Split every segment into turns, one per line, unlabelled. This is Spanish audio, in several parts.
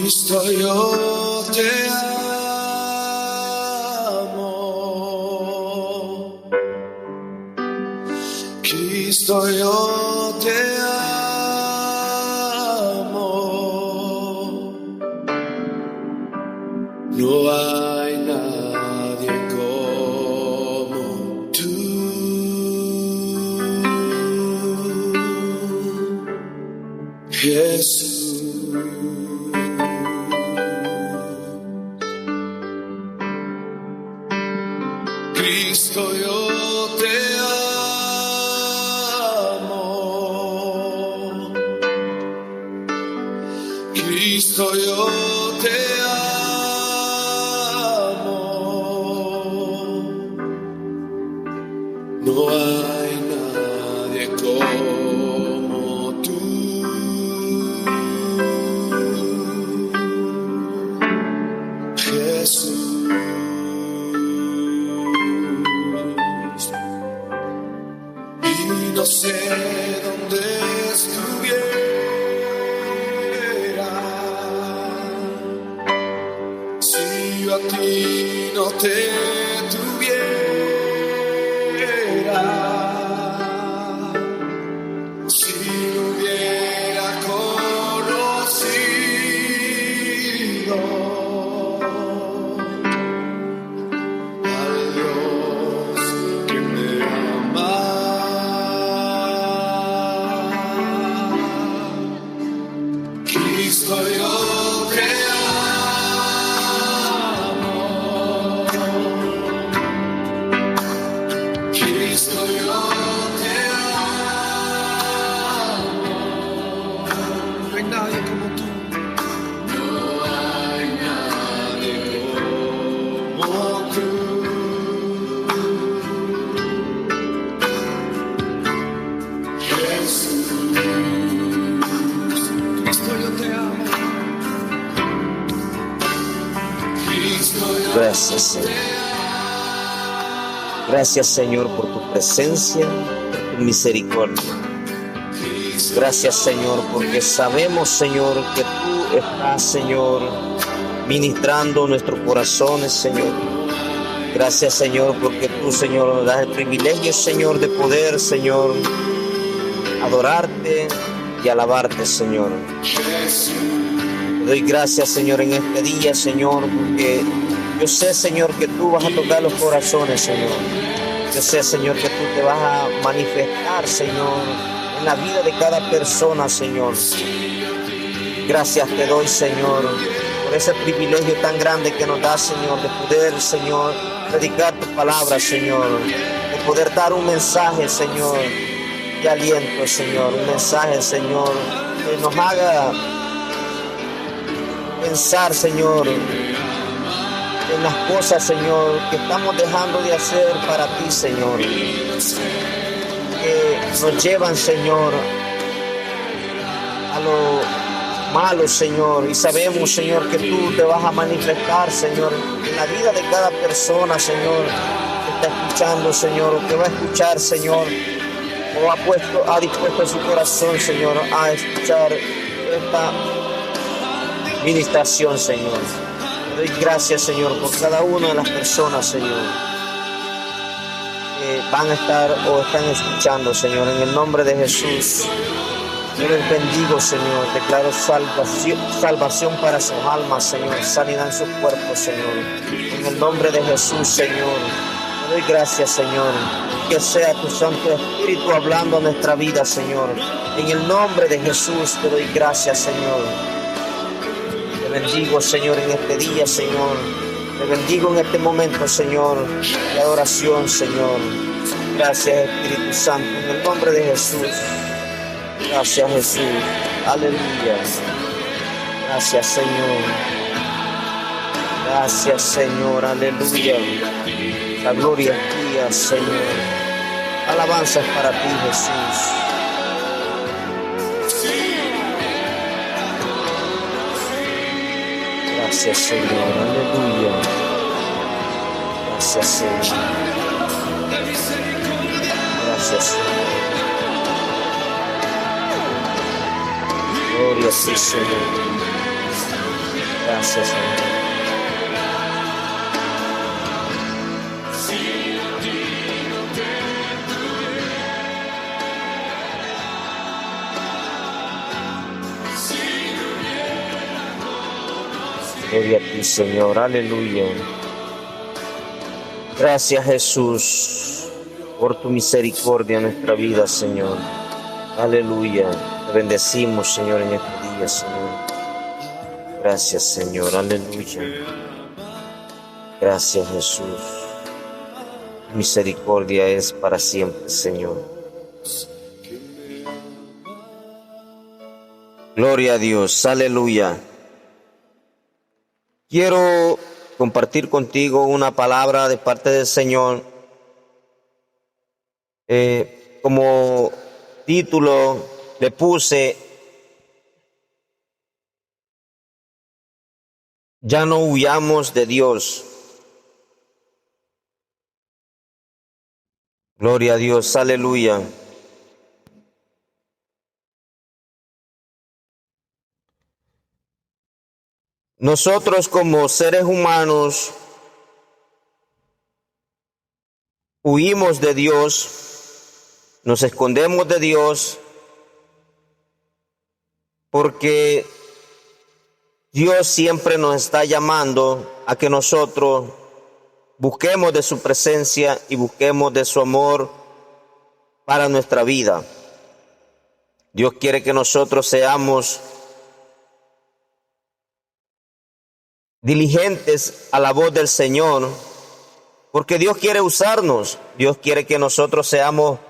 Cristo, yo te amo. Cristo, yo te amo. No hay nadie como tú. Jesús. Cristo, yo te amo. Cristo, yo te amo. No hay nadie como tú. Jesús. No sé dónde estuviera si yo a ti no te tuviera, si no hubiera conocido al Dios que me ama. Cristo, yo te amo. Cristo, yo te amo. No hay nadie como tú. No hay nadie como tú. Jesús.
Gracias, Señor. Gracias, Señor, por tu presencia, por tu misericordia. Gracias, Señor, porque sabemos, Señor, que tú estás, Señor, ministrando nuestros corazones, Señor. Gracias, Señor, porque tú, Señor, nos das el privilegio, Señor, de poder, Señor, adorarte y alabarte, Señor. Te doy gracias, Señor, en este día, Señor, porque yo sé, Señor, que tú vas a tocar los corazones, Señor. Yo sé, Señor, que tú te vas a manifestar, Señor, en la vida de cada persona, Señor. Gracias te doy, Señor, por ese privilegio tan grande que nos das, Señor, de poder, Señor, predicar tu palabra, Señor, de poder dar un mensaje, Señor, de aliento, Señor, un mensaje, Señor, que nos haga pensar, Señor, en las cosas, Señor, que estamos dejando de hacer para ti, Señor, que nos llevan, Señor, a lo malo, Señor, y sabemos, Señor, que tú te vas a manifestar, Señor, en la vida de cada persona, Señor, que está escuchando, Señor, o que va a escuchar, Señor, o ha dispuesto su corazón, Señor, a escuchar esta ministración, Señor. Te doy gracias, Señor, por cada una de las personas, Señor, que van a estar o están escuchando, Señor, en el nombre de Jesús. Yo les bendigo, Señor, declaro salvación para sus almas, Señor, sanidad en sus cuerpos, Señor, en el nombre de Jesús, Señor. Te doy gracias, Señor, que sea tu Santo Espíritu hablando a nuestra vida, Señor, en el nombre de Jesús. Te doy gracias, Señor. Te bendigo, Señor, en este día, Señor. Te bendigo en este momento, Señor, de adoración, Señor. Gracias, Espíritu Santo, en el nombre de Jesús. Gracias, Jesús. Aleluya. Gracias, Señor. Gracias, Señor. Aleluya. La gloria es tuya, Señor. Alabanza es para ti, Jesús. Gracias, Señor. Aleluya. Gracias, Señor. Gracias, Señor. Gloria a ti, Señor. Gracias, Señor. Gloria a ti, Señor. Aleluya. Gracias, Jesús, por tu misericordia en nuestra vida, Señor. Aleluya. Te bendecimos, Señor, en este día, Señor. Gracias, Señor. Aleluya. Gracias, Jesús. Tu misericordia es para siempre, Señor. Gloria a Dios. Aleluya. Quiero compartir contigo una palabra de parte del Señor. Como título le puse: ya no huyamos de Dios. Gloria a Dios, aleluya. Nosotros como seres humanos huimos de Dios, nos escondemos de Dios, porque Dios siempre nos está llamando a que nosotros busquemos de su presencia y busquemos de su amor para nuestra vida. Dios quiere que nosotros seamos diligentes a la voz del Señor, porque Dios quiere usarnos. Dios quiere que nosotros seamos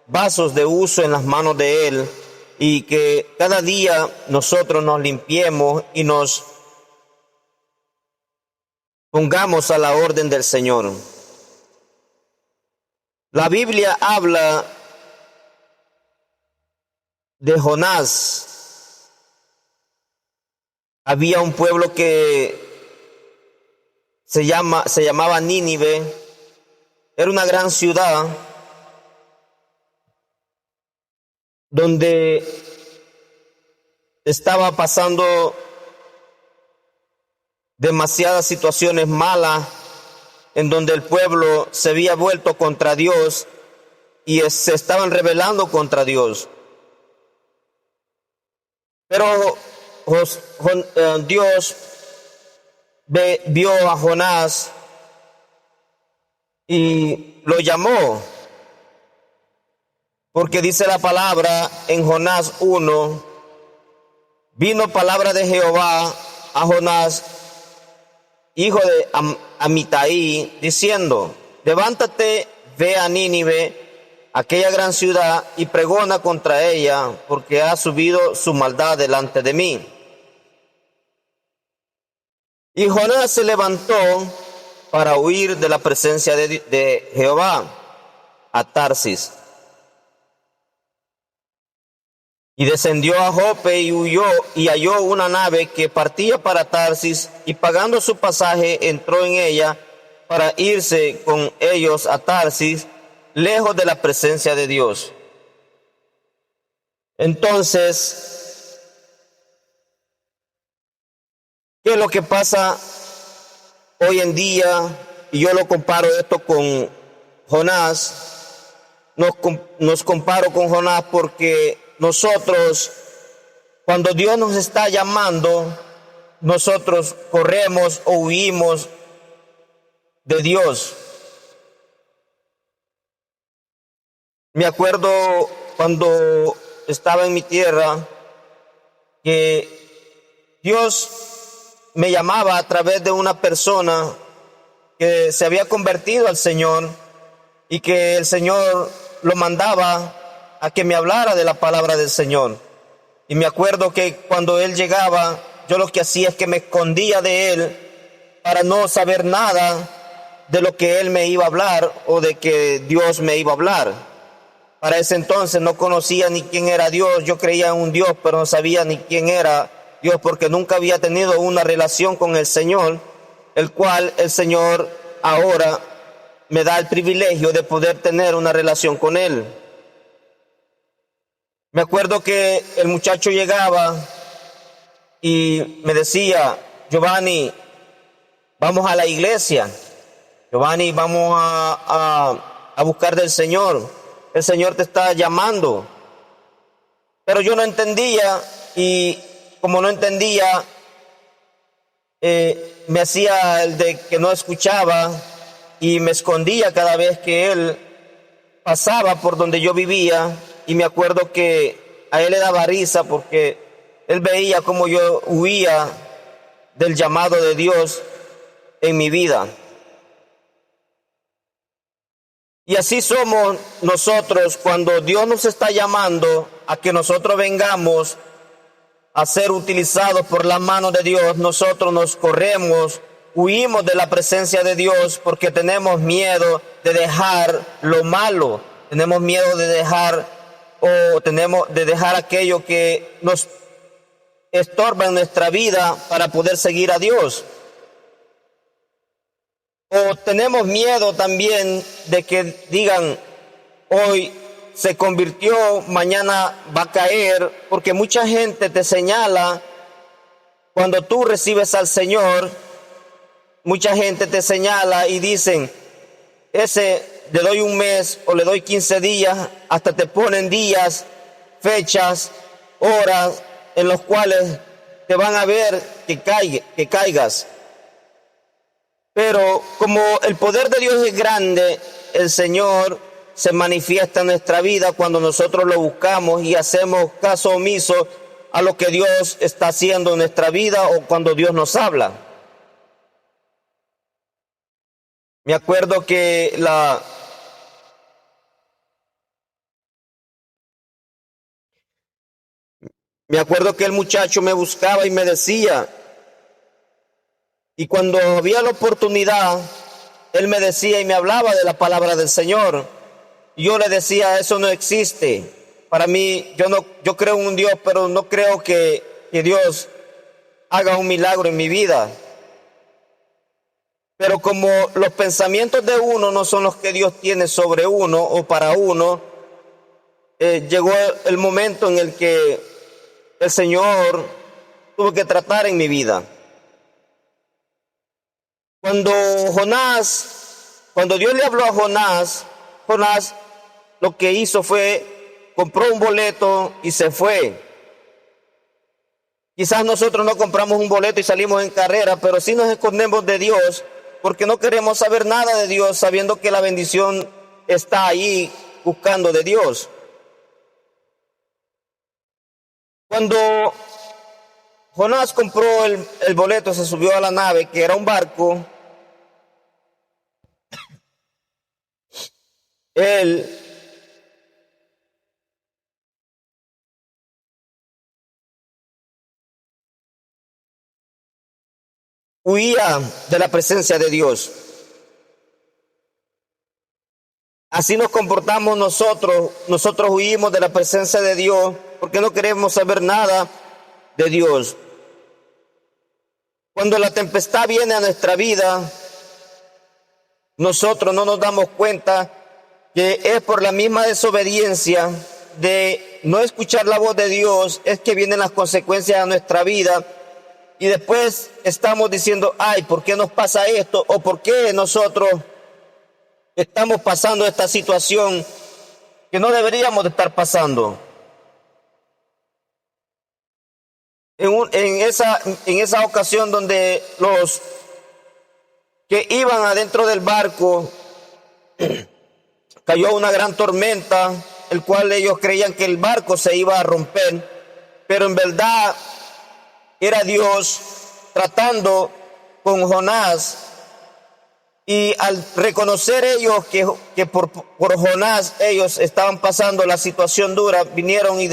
vasos de uso en las manos de Él, y que cada día nosotros nos limpiemos y nos pongamos a la orden del Señor. La Biblia habla de Jonás. Había un pueblo que se llamaba Nínive. Era una gran ciudad donde estaba pasando demasiadas situaciones malas, en donde el pueblo se había vuelto contra Dios y se estaban rebelando contra Dios. Pero Dios vio a Jonás y lo llamó, porque dice la palabra en Jonás 1: vino palabra de Jehová a Jonás, hijo de Amitai, diciendo: levántate, ve a Nínive, aquella gran ciudad, y pregona contra ella, porque ha subido su maldad delante de mí. Y Jonás se levantó para huir de la presencia de Jehová a Tarsis. Y descendió a Jope y huyó, y halló una nave que partía para Tarsis, y pagando su pasaje entró en ella para irse con ellos a Tarsis, lejos de la presencia de Dios. Entonces, ¿qué es lo que pasa hoy en día? Y yo lo comparo esto con Jonás. Nos comparo con Jonás porque nosotros, cuando Dios nos está llamando, nosotros corremos o huimos de Dios. Me acuerdo cuando estaba en mi tierra que Dios me llamaba a través de una persona que se había convertido al Señor, y que el Señor lo mandaba a que me hablara de la palabra del Señor. Y me acuerdo que cuando él llegaba, yo lo que hacía es que me escondía de él para no saber nada de lo que él me iba a hablar o de que Dios me iba a hablar. Para ese entonces no conocía ni quién era Dios. Yo creía en un Dios, pero no sabía ni quién era Dios, porque nunca había tenido una relación con el Señor, el cual el Señor ahora me da el privilegio de poder tener una relación con Él. Me acuerdo que el muchacho llegaba y me decía: Giovanni, vamos a la iglesia. Giovanni, vamos a buscar del Señor. El Señor te está llamando. Pero yo no entendía, y como no entendía, me hacía el de que no escuchaba y me escondía cada vez que él pasaba por donde yo vivía. Y me acuerdo que a él le daba risa porque él veía como yo huía del llamado de Dios en mi vida. Y así somos nosotros cuando Dios nos está llamando a que nosotros vengamos a ser utilizados por la mano de Dios. Nosotros nos corremos, huimos de la presencia de Dios porque tenemos miedo de dejar lo malo, tenemos miedo de dejar aquello que nos estorba en nuestra vida para poder seguir a Dios. O tenemos miedo también de que digan, hoy se convirtió, mañana va a caer, porque mucha gente te señala cuando tú recibes al Señor. Mucha gente te señala y dicen, ese le doy un mes o le doy 15 días, hasta te ponen días, fechas, horas en los cuales te van a ver que caigas. Pero como el poder de Dios es grande, el Señor se manifiesta en nuestra vida cuando nosotros lo buscamos y hacemos caso omiso a lo que Dios está haciendo en nuestra vida o cuando Dios nos habla. Me acuerdo que el muchacho me buscaba y me decía, y cuando había la oportunidad, él me decía y me hablaba de la palabra del Señor. Y yo le decía, eso no existe. Para mí, yo creo en un Dios, pero no creo que Dios haga un milagro en mi vida. Pero como los pensamientos de uno no son los que Dios tiene sobre uno o para uno, llegó el momento en el que el Señor tuvo que tratar en mi vida. Cuando Dios le habló a Jonás lo que hizo fue, compró un boleto y se fue. Quizás nosotros no compramos un boleto y salimos en carrera, pero sí nos escondemos de Dios porque no queremos saber nada de Dios, sabiendo que la bendición está ahí buscando de Dios. Cuando Jonás compró el boleto, se subió a la nave, que era un barco. Él huía de la presencia de Dios. Así nos comportamos nosotros. Nosotros huimos de la presencia de Dios porque no queremos saber nada de Dios. Cuando la tempestad viene a nuestra vida, nosotros no nos damos cuenta que es por la misma desobediencia de no escuchar la voz de Dios, es que vienen las consecuencias a nuestra vida. Y después estamos diciendo, ay, ¿por qué nos pasa esto? ¿O por qué nosotros estamos pasando esta situación que no deberíamos de estar pasando? En esa ocasión donde los que iban adentro del barco cayó una gran tormenta, el cual ellos creían que el barco se iba a romper, pero en verdad era Dios tratando con Jonás. Y al reconocer ellos que por Jonás ellos estaban pasando la situación dura, vinieron y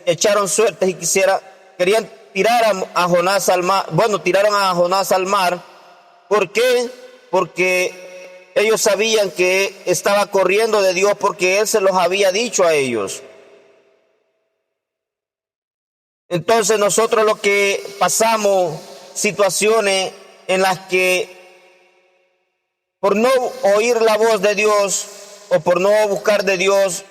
echaron suertes y querían tirar a Jonás al mar. Bueno, tiraron a Jonás al mar. ¿Por qué? Porque ellos sabían que estaba corriendo de Dios, porque Él se los había dicho a ellos. Entonces nosotros lo que pasamos situaciones en las que por no oír la voz de Dios o por no buscar de Dios,